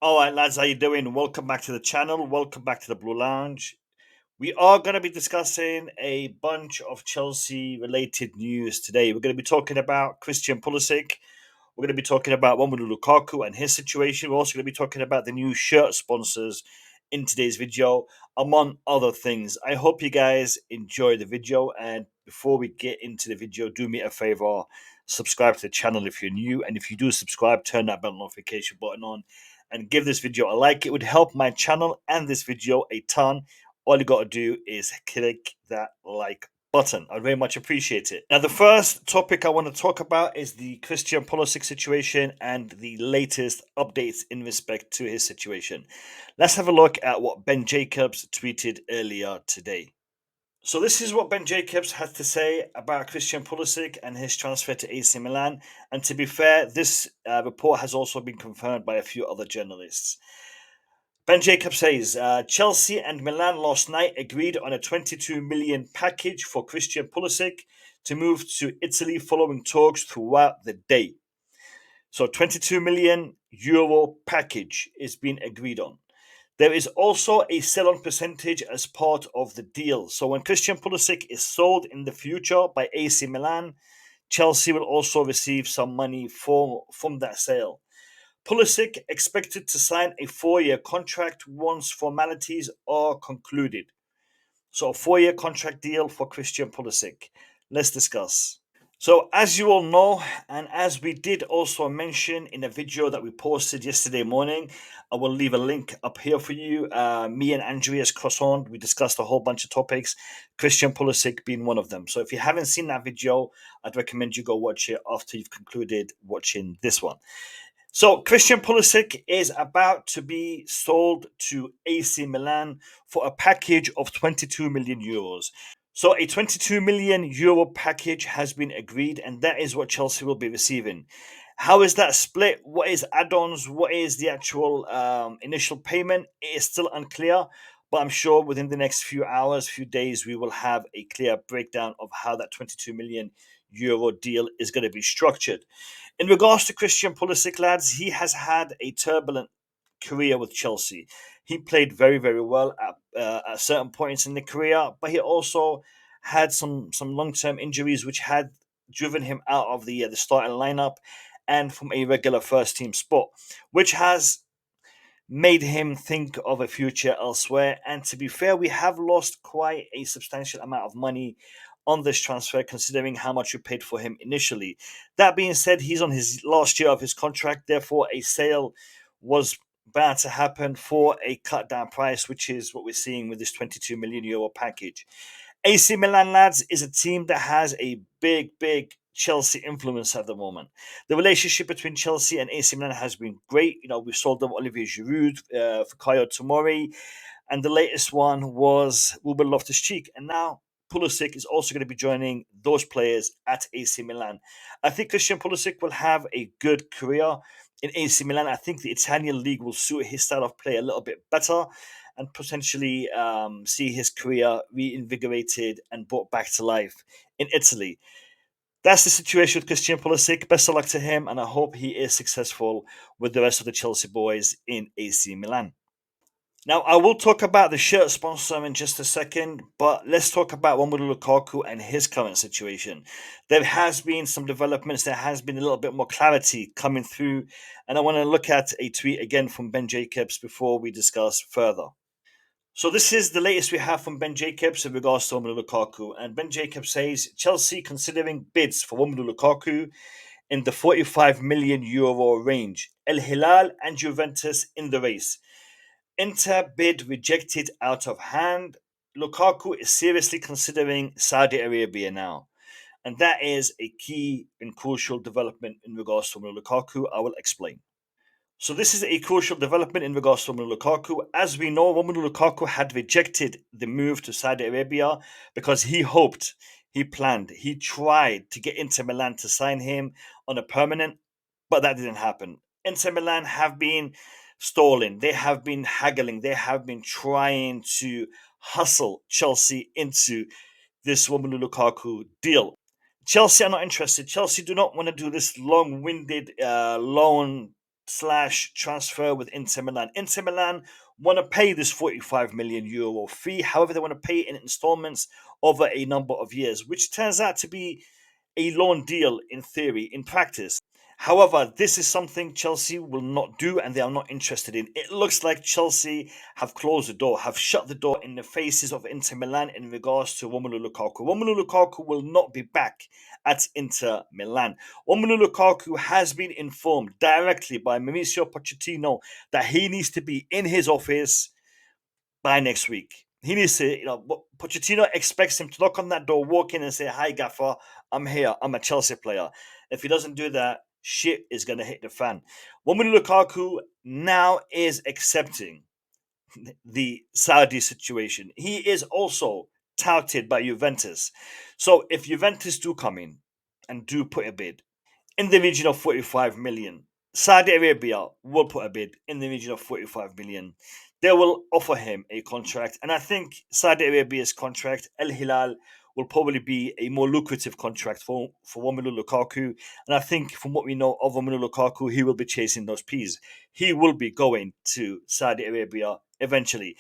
All right, lads, how you doing? Welcome back to the channel. Welcome back to the Blue Lounge. We are going to be discussing a bunch of Chelsea-related news today. We're going to be talking about Christian Pulisic. We're going to be talking about Romelu Lukaku and his situation. We're also going to be talking about the new shirt sponsors in today's video, among other things. I hope you guys enjoy the video. And before we get into the video, do me a favor, subscribe to the channel if you're new. And if you do subscribe, turn that bell notification button on and give this video a like. It would help my channel and this video a ton. All you got to do is click that like button. I'd very much appreciate it. Now, the first topic I want to talk about is the Christian Pulisic situation and the latest updates in respect to his situation. Let's have a look at what Ben Jacobs tweeted earlier today. So this is what Ben Jacobs had to say about Christian Pulisic and his transfer to AC Milan. And to be fair, this report has also been confirmed by a few other journalists. Ben Jacobs says Chelsea and Milan last night agreed on a 22 million package for Christian Pulisic to move to Italy following talks throughout the day. So 22 million euro package is being agreed on. There is also a sell-on percentage as part of the deal. So when Christian Pulisic is sold in the future by AC Milan, Chelsea will also receive some money from that sale. Pulisic expected to sign a 4-year contract once formalities are concluded. So a 4-year contract deal for Christian Pulisic. Let's discuss. So as you all know, and as we did also mention in a video that we posted yesterday morning, I will leave a link up here for you. Me and Andreas Christensen, we discussed a whole bunch of topics, Christian Pulisic being one of them. So if you haven't seen that video, I'd recommend you go watch it after you've concluded watching this one. So Christian Pulisic is about to be sold to AC Milan for a package of 22 million euros. So a 22 million euro package has been agreed, and that is what Chelsea will be receiving. How is that split? What is add-ons? What is the actual initial payment? It is still unclear, but I'm sure within the next few hours, few days, we will have a clear breakdown of how that 22 million euro deal is going to be structured. In regards to Christian Pulisic, lads, he has had a turbulent career with Chelsea. He played very, very well at certain points in the career, but he also had some long-term injuries which had driven him out of the starting lineup and from a regular first-team spot, which has made him think of a future elsewhere. And to be fair, we have lost quite a substantial amount of money on this transfer, considering how much we paid for him initially. That being said, he's on his last year of his contract, therefore, a sale was bound to happen for a cut down price, which is what we're seeing with this 22 million euro package. AC Milan, lads, is a team that has a big Chelsea influence at the moment. The relationship between Chelsea and AC Milan has been great. You know, we sold them Olivier Giroud for Kyle Tomori, and the latest one was Ruben Loftus-Cheek, and now Pulisic is also going to be joining those players at AC Milan. I think Christian Pulisic will have a good career in AC Milan. I think the Italian league will suit his style of play a little bit better and potentially see his career reinvigorated and brought back to life in Italy. That's the situation with Christian Pulisic. Best of luck to him, and I hope he is successful with the rest of the Chelsea boys in AC Milan. Now, I will talk about the shirt sponsor in just a second, but let's talk about Romelu Lukaku and his current situation. There has been some developments, there has been a little bit more clarity coming through, and I want to look at a tweet again from Ben Jacobs before we discuss further. So this is the latest we have from Ben Jacobs in regards to Romelu Lukaku, and Ben Jacobs says Chelsea considering bids for Romelu Lukaku in the 45 million euro range. El Hilal and Juventus in the race. Inter bid rejected out of hand. Lukaku is seriously considering Saudi Arabia now. And that is a key and crucial development in regards to Romelu Lukaku. I will explain. So this is a crucial development in regards to Romelu Lukaku. As we know, Romelu Lukaku had rejected the move to Saudi Arabia because he hoped, he planned, he tried to get Inter Milan to sign him on a permanent, but that didn't happen. Inter Milan have been stalling, they have been haggling, they have been trying to hustle Chelsea into this Romelu Lukaku deal. Chelsea are not interested. Chelsea do not want to do this long-winded loan slash transfer with Inter Milan. Inter Milan want to pay this 45 million euro fee. However, they want to pay it in installments over a number of years, which turns out to be a loan deal in theory. In practice, however, this is something Chelsea will not do and they are not interested in. It looks like Chelsea have closed the door, have shut the door in the faces of Inter Milan in regards to Romelu Lukaku. Romelu Lukaku will not be back at Inter Milan. Romelu Lukaku has been informed directly by Mauricio Pochettino that he needs to be in his office by next week. He needs to, Pochettino expects him to knock on that door, walk in and say, "Hi, Gaffer, I'm here. I'm a Chelsea player." If he doesn't do that, shit is going to hit the fan. Romelu Lukaku now is accepting the Saudi situation. He is also touted by Juventus. So if Juventus do come in and do put a bid in the region of 45 million, Saudi Arabia will put a bid in the region of 45 million. They will offer him a contract. And I think Saudi Arabia's contract, Al Hilal, will probably be a more lucrative contract for Romelu Lukaku. And I think from what we know of Romelu Lukaku, he will be chasing those P's. He will be going to Saudi Arabia eventually.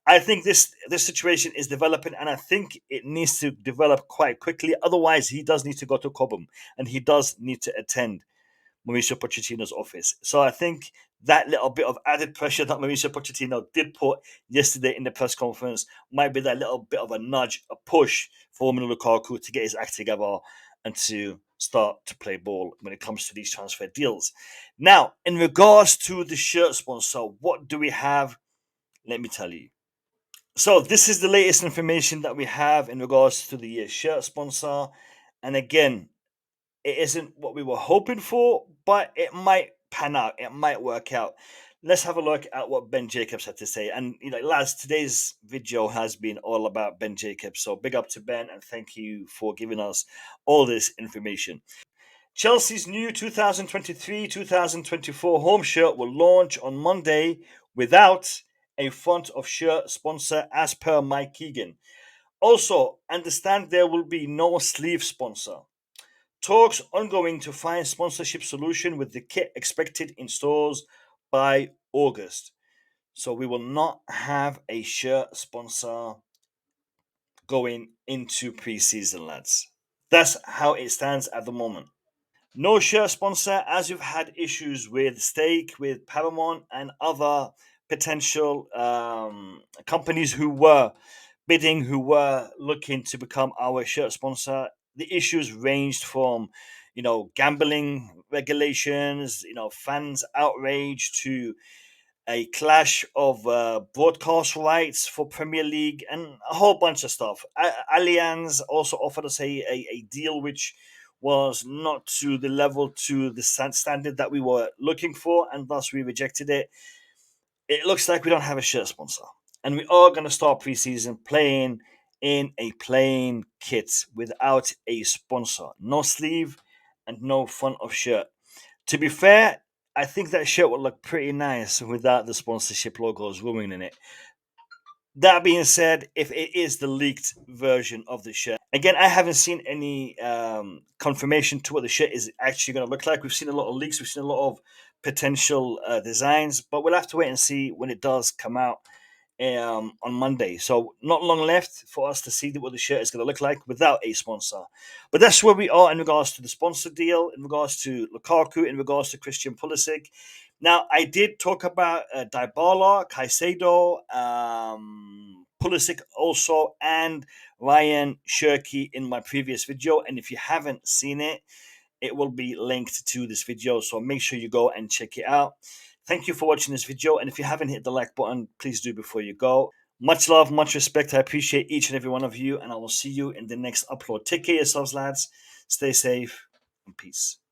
I think this situation is developing, and I think it needs to develop quite quickly. Otherwise, he does need to go to Cobham, and he does need to attend Mauricio Pochettino's office. So I think that little bit of added pressure that Mauricio Pochettino did put yesterday in the press conference might be that little bit of a nudge, a push for Romelu Lukaku to get his act together and to start to play ball when it comes to these transfer deals. Now, in regards to the shirt sponsor, what do we have? Let me tell you. So this is the latest information that we have in regards to the shirt sponsor. And again, it isn't what we were hoping for, but it might pan out. It might work out. Let's have a look at what Ben Jacobs had to say. And, lads, today's video has been all about Ben Jacobs. So big up to Ben and thank you for giving us all this information. Chelsea's new 2023-2024 home shirt will launch on Monday without a front of shirt sponsor as per Mike Keegan. Also, understand there will be no sleeve sponsor. Talks ongoing to find sponsorship solution with the kit expected in stores by August. So we will not have a shirt sponsor going into pre-season, lads. That's how it stands at the moment. No shirt sponsor, as you've had issues with Stake, with Paramount, and other potential companies who were bidding, who were looking to become our shirt sponsor. The issues ranged from, gambling regulations, fans outrage, to a clash of broadcast rights for Premier League and a whole bunch of stuff. Allianz also offered us a deal which was not to the level, to the standard that we were looking for, and thus we rejected it. It looks like we don't have a shirt sponsor, and we are going to start preseason playing in a plain kit without a sponsor, no sleeve and no front of shirt. To be fair, I think that shirt would look pretty nice without the sponsorship logos ruining it. That being said, if it is the leaked version of the shirt, again, I haven't seen any confirmation to what the shirt is actually going to look like. We've seen a lot of leaks, we've seen a lot of potential designs, but we'll have to wait and see when it does come out on Monday. So not long left for us to see what the shirt is going to look like without a sponsor. But that's where we are in regards to the sponsor deal, in regards to Lukaku, in regards to Christian Pulisic. Now, I did talk about Dybala, Caicedo, Pulisic also, and Ryan Cherki in my previous video. And if you haven't seen it, it will be linked to this video. So make sure you go and check it out. Thank you for watching this video. And if you haven't hit the like button, please do before you go. Much love, much respect. I appreciate each and every one of you. And I will see you in the next upload. Take care of yourselves, lads. Stay safe and peace.